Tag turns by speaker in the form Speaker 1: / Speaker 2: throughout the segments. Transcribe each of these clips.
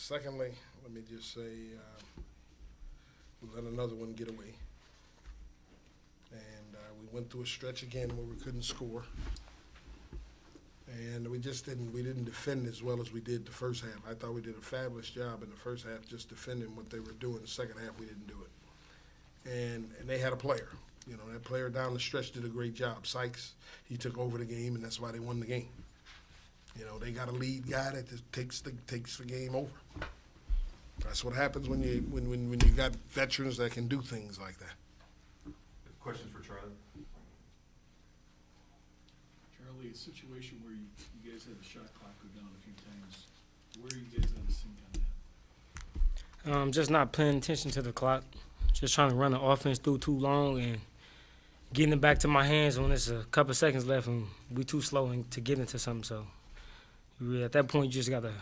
Speaker 1: Secondly, let me just say we let another one get away. And we went through a stretch again where we couldn't score. And we didn't defend as well as we did the first half. I thought we did a fabulous job in the first half just defending what they were doing. The second half, we didn't do it. And they had a player. You know, that player down the stretch did a great job. Sykes, he took over the game, and that's why they won the game. You know, they got a lead guy that just takes the game over. That's what happens when you got veterans that can do things like that.
Speaker 2: Questions for Charlie?
Speaker 3: Charlie, a situation where you guys had the shot clock go down a few times. Where are you guys on the sync on that?
Speaker 4: Just not paying attention to the clock. Just trying to run the offense through too long and getting it back to my hands when there's a couple of seconds left and we too slow to get into something. So at that point, you just got to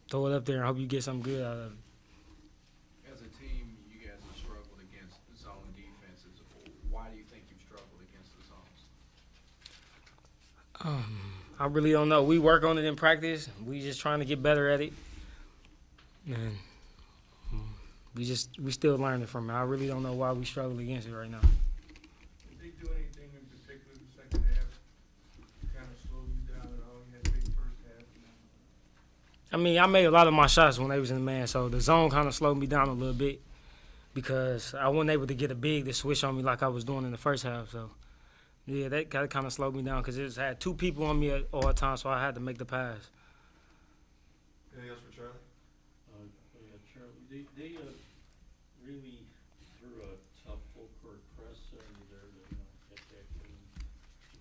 Speaker 4: throw it up there and hope you get something good out of it.
Speaker 5: As a team, you guys have struggled against zone defenses. Why do you think you've struggled against the zones?
Speaker 4: I really don't know. We work on it in practice. We just trying to get better at it. And we still learning from it. I really don't know why we struggle against it right now.
Speaker 6: Did they do anything in particular the second half to kind of slow you down at all? You had a big first half.
Speaker 4: I mean, I made a lot of my shots when they was in the man, so the zone kind of slowed me down a little bit because I wasn't able to get a big to switch on me like I was doing in the first half. So, yeah, that kind of slowed me down because it had two people on me all the time, so I had to make the pass.
Speaker 2: Anything else for Charlie?
Speaker 7: Yeah, Charlie, they really threw a tough full court press there to get that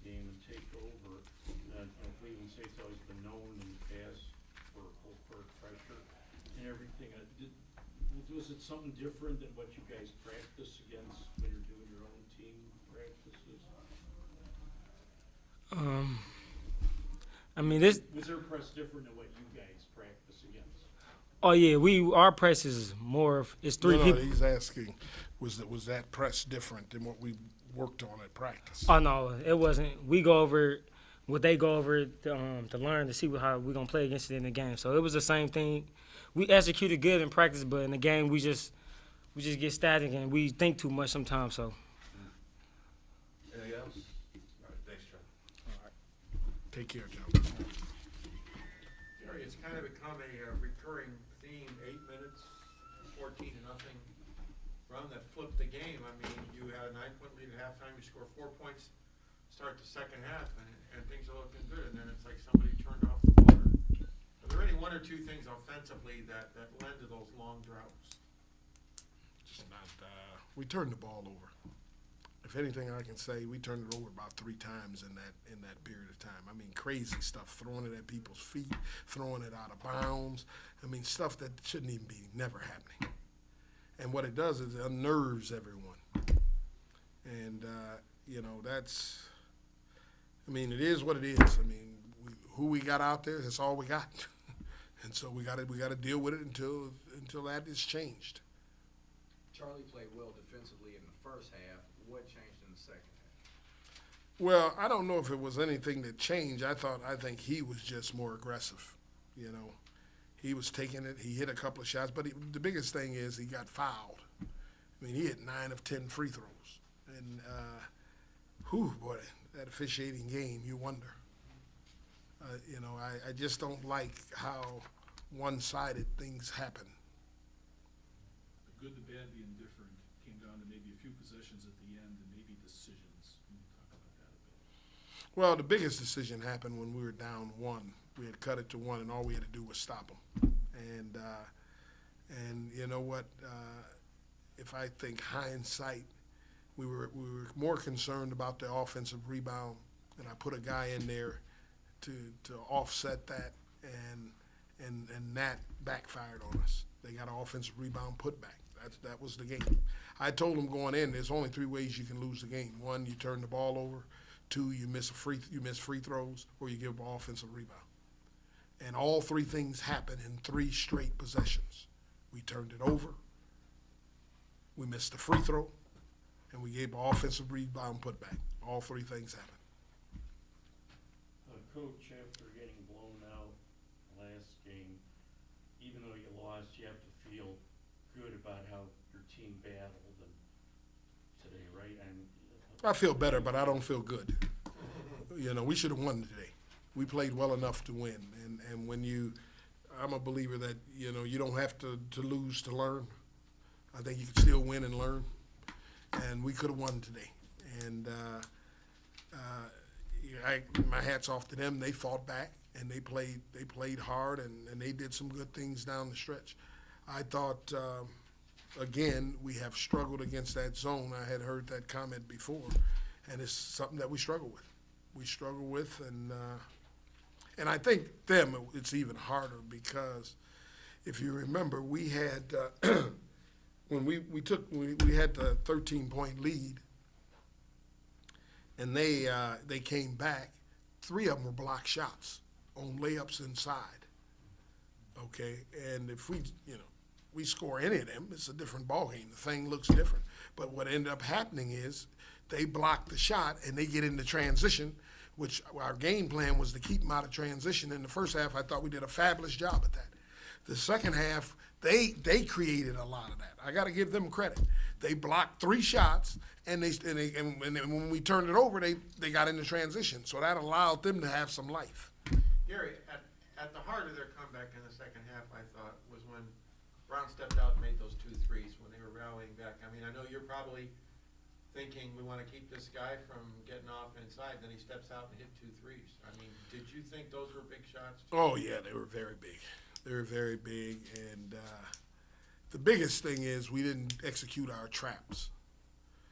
Speaker 7: game and take over. Cleveland State's always been known in the past for full court pressure and everything. Was it something different than what you guys practice against when you're doing your own team practices?
Speaker 4: I mean,
Speaker 7: Was their press different than what you guys practice against?
Speaker 4: Oh yeah, our press is it's three people.
Speaker 1: He's asking, was that press different than what we worked on at practice?
Speaker 4: Oh no, it wasn't. We go over what they go over to learn to see how we're gonna play against it in the game. So it was the same thing. We executed good in practice, but in the game we just get static and we think too much sometimes. So.
Speaker 2: Anything else? All right, thanks, Charlie.
Speaker 1: Take care, Joe.
Speaker 6: Jerry, it's kind of become a recurring theme, 8 minutes, 14-0 run that flipped the game. I mean, you had a 9-point lead at halftime, you score 4 points, start the second half, and things are looking good, and then it's like somebody turned off the water. Are there any one or two things offensively that led to those long droughts?
Speaker 1: Just not. We turned the ball over. If anything, I can say we turned it over about 3 times in that period of time. I mean, crazy stuff, throwing it at people's feet, throwing it out of bounds. I mean, stuff that shouldn't even be never happening. And what it does is it unnerves everyone. And that's. I mean, it is what it is. I mean, who we got out there, that's all we got. And so we got to deal with it until that is changed.
Speaker 5: Charlie played well defensively in the first half. What changed in the second half?
Speaker 1: Well, I don't know if it was anything that changed. I think he was just more aggressive. You know, he was taking it. He hit a couple of shots, but the biggest thing is he got fouled. I mean, he hit 9 of 10 free throws, and boy, that officiating game, you wonder. I just don't like how one-sided things happen.
Speaker 3: The good, the bad, the indifferent came down to maybe a few possessions at the end and maybe decisions. Can you talk about that a bit?
Speaker 1: Well, the biggest decision happened when we were down 1. We had cut it to 1, and all we had to do was stop them. And you know what? If I think hindsight, we were more concerned about the offensive rebound, and I put a guy in there to offset that, and that backfired on us. They got an offensive rebound putback. That was the game. I told them going in, there's only 3 ways you can lose the game. 1, you turn the ball over. 2, you miss free throws, or you give an offensive rebound. And all 3 things happened in 3 straight possessions. We turned it over. We missed the free throw, and we gave an offensive rebound putback. All 3 things happened.
Speaker 7: Coach, after getting blown out last game, even though you lost, you have to feel good about how your team battled and today, right? And
Speaker 1: I feel better, but I don't feel good. You know, we should have won today. We played well enough to win. And when I'm a believer that, you know, you don't have to lose to learn. I think you can still win and learn. And we could have won today. And my hat's off to them. They fought back and they played hard and they did some good things down the stretch. I thought, again, we have struggled against that zone. I had heard that comment before, and it's something that we struggle with. And I think it's even harder because if you remember, we had when we had the 13-point lead, and they came back. 3 of them were blocked shots on layups inside. Okay, and if we score any of them, it's a different ballgame. The thing looks different. But what ended up happening is they block the shot and they get into transition, which our game plan was to keep them out of transition. In the first half, I thought we did a fabulous job at that. The second half, they created a lot of that. I got to give them credit. They blocked 3 shots, and when we turned it over, they got into transition. So that allowed them to have some life.
Speaker 6: Gary, at the heart of their comeback in the second half, I thought, was when Brown stepped out and made those 2 threes when they were rallying back. I mean, I know you're probably thinking we want to keep this guy from getting off inside, then he steps out and hit 2 threes. I mean, did you think those were big shots?
Speaker 1: Oh, yeah, they were very big. They were very big, and the biggest thing is we didn't execute our traps.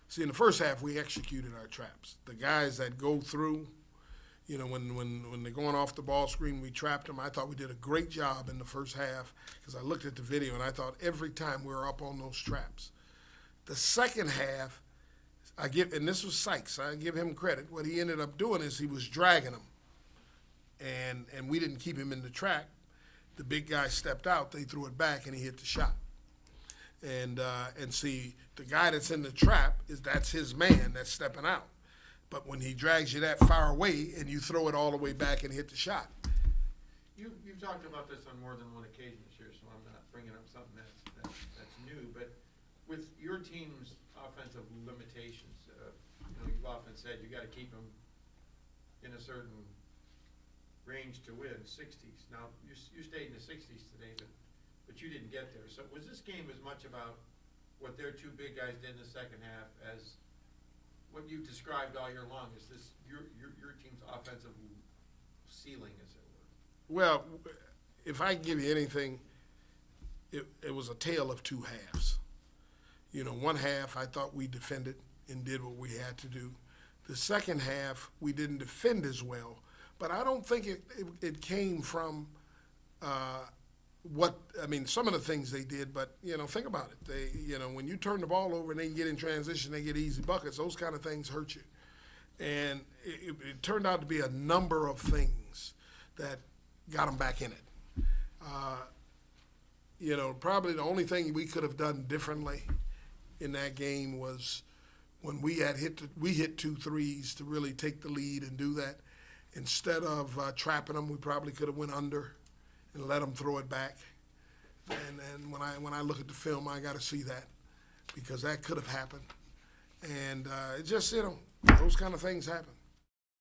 Speaker 1: See, in the first half, we executed our traps. The guys that go through, you know, when they're going off the ball screen, we trapped them. I thought we did a great job in the first half because I looked at the video, and I thought every time we were up on those traps. The second half, and this was Sykes, I give him credit. What he ended up doing is he was dragging them, and we didn't keep him in the track. The big guy stepped out, they threw it back, and he hit the shot. And see, the guy that's in the trap, that's his man that's stepping out. But when he drags you that far away and you throw it all the way back and hit the shot.
Speaker 6: You've talked about this on more than one occasion this year, so I'm not bringing up something that's new. But with your team's offensive limitations, you've often said you got to keep them in a certain range to win, 60s. Now you stayed in the 60s today, but you didn't get there. So was this game as much about what their 2 big guys did in the second half as what you've described all year long? Is this your team's offensive ceiling, as it were?
Speaker 1: Well, if I give you anything, it was a tale of 2 halves. You know, one half I thought we defended and did what we had to do. The second half we didn't defend as well, but I don't think it came from some of the things they did, but, you know, think about it. When you turn the ball over and they get in transition, they get easy buckets, those kind of things hurt you. And it turned out to be a number of things that got them back in it. Probably the only thing we could have done differently in that game was when we hit 2 threes to really take the lead and do that. Instead of trapping them, we probably could have went under and let them throw it back. And when I look at the film, I got to see that because that could have happened. And it just, those kind of things happen.